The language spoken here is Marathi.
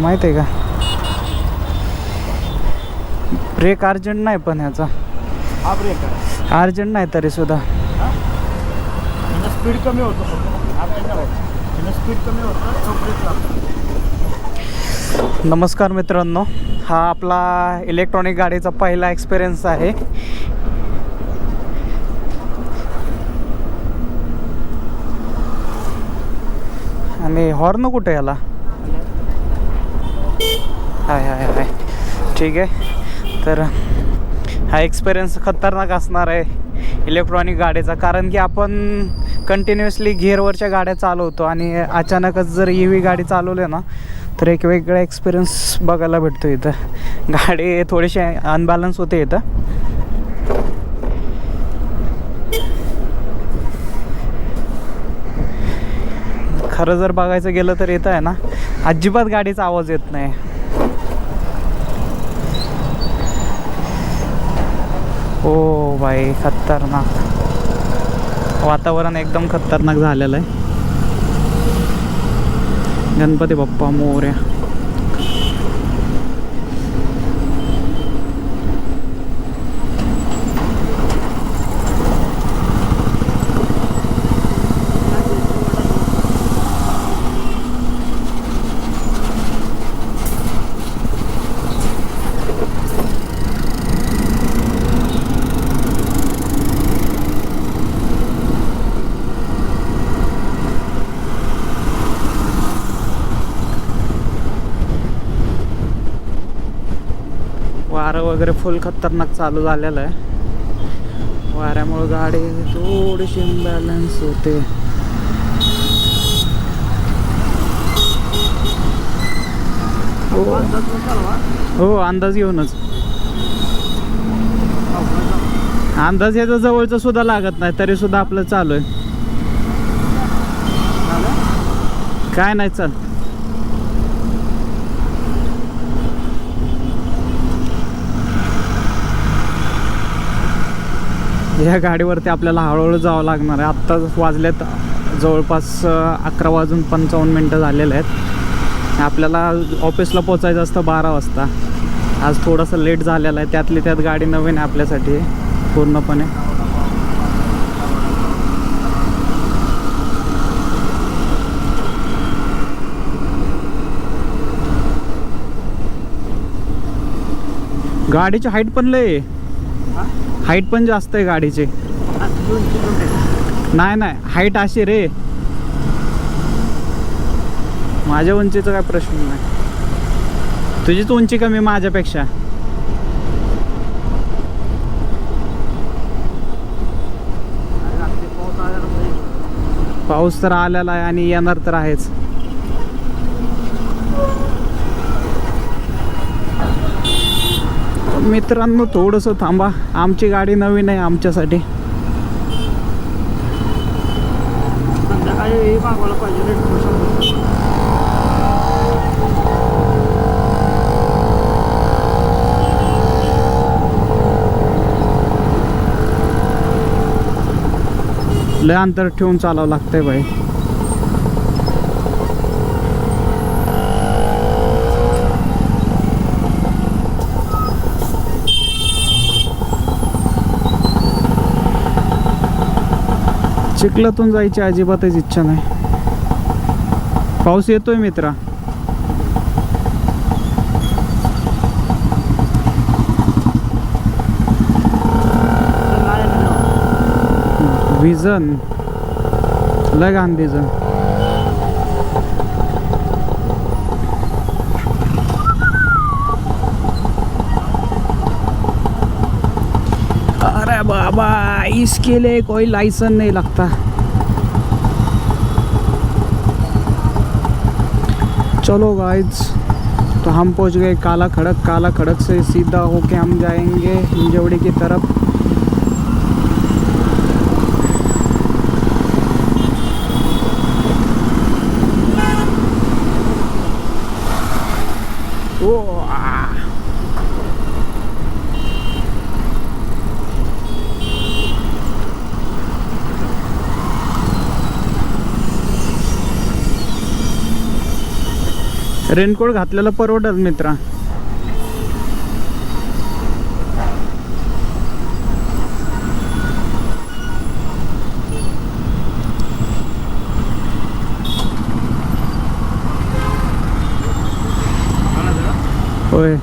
माहिती आहे का, ब्रेक अर्जंट नाही पण ह्याचा हा ब्रेक आहे, अर्जंट नाही तरी सुद्धा स्पीड कमी होतो. स्पीड कमी होतं तो ब्रेक लागतो. नमस्कार मित्रांनो, हा आपला इलेक्ट्रॉनिक गाडीचा पहिला एक्सपिरियन्स आहे. आणि हॉर्न कुठे याला? हाय हाय हाय, ठीक आहे. तर हा एक्सपिरियन्स खतरनाक असणार आहे इलेक्ट्रॉनिक गाडीचा, कारण की आपण कंटिन्युअसली गिअरवरच्या गाड्या चालवतो आणि अचानकच जर EV गाडी चालवली ना तर एक वेगळा एक्सपिरियन्स बघायला भेटतो. इथं गाडी थोडीशी अनबॅलन्स होते इथं. खरं जर बघायचं गेलं तर इथं आहे ना अजिबात गाडीचा आवाज येत नाही. ओ भाई, खतरनाक वातावरण, एकदम खतरनाक झालेलं आहे. गणपती बाप्पा मोरया. वारं वगैरे फुल खतरनाक चालू झालेलं आहे. वाऱ्यामुळे गाडी थोडीशी इम्बॅलन्स होते. हो, अंदाज घेऊनच. अंदाज याचा जवळचा सुद्धा लागत नाही तरी सुद्धा आपलं चालू आहे. काय नाही, चल. ह्या गाडीवरती आपल्याला हळूहळू जावं लागणार आहे. आत्ता वाजलेत जवळपास 11:55 झालेले आहेत. आपल्याला ऑफिसला पोचायचं असतं 12 वाजता. आज थोडंसं लेट झालेलं आहे. त्यातली त्यात गाडी नवीन आहे आपल्यासाठी पूर्णपणे. गाडीची हाईट पण लय, हाईट पण जास्त आहे गाडीची. नाही, हाईट अशी रे, माझ्या उंचीचा काय प्रश्न नाही. तुझीच उंची कमी माझ्यापेक्षा. पाऊस तर आलेला आहे आणि येणार तर आहेच. मित्रांनो, थोडंसं थांबा, आमची गाडी नवीन आहे आमच्यासाठी. लय अंतर ठेवून चालावं लागतंय भाई. चिखलातून जायची अजिबातच इच्छा नाही. पाऊस येतोय मित्रा. विजन लय घाण विजन. अरे बाबा, इसके लिए कोई लाइसेंस नहीं लगता. चलो गाइज, तो हम पहुंच गए काला खड़क. काला खड़क से सीधा होके हम जाएंगे हिंजवड़ी की तरफ. रेनकोट घातलेलं परवडत मित्रा. होय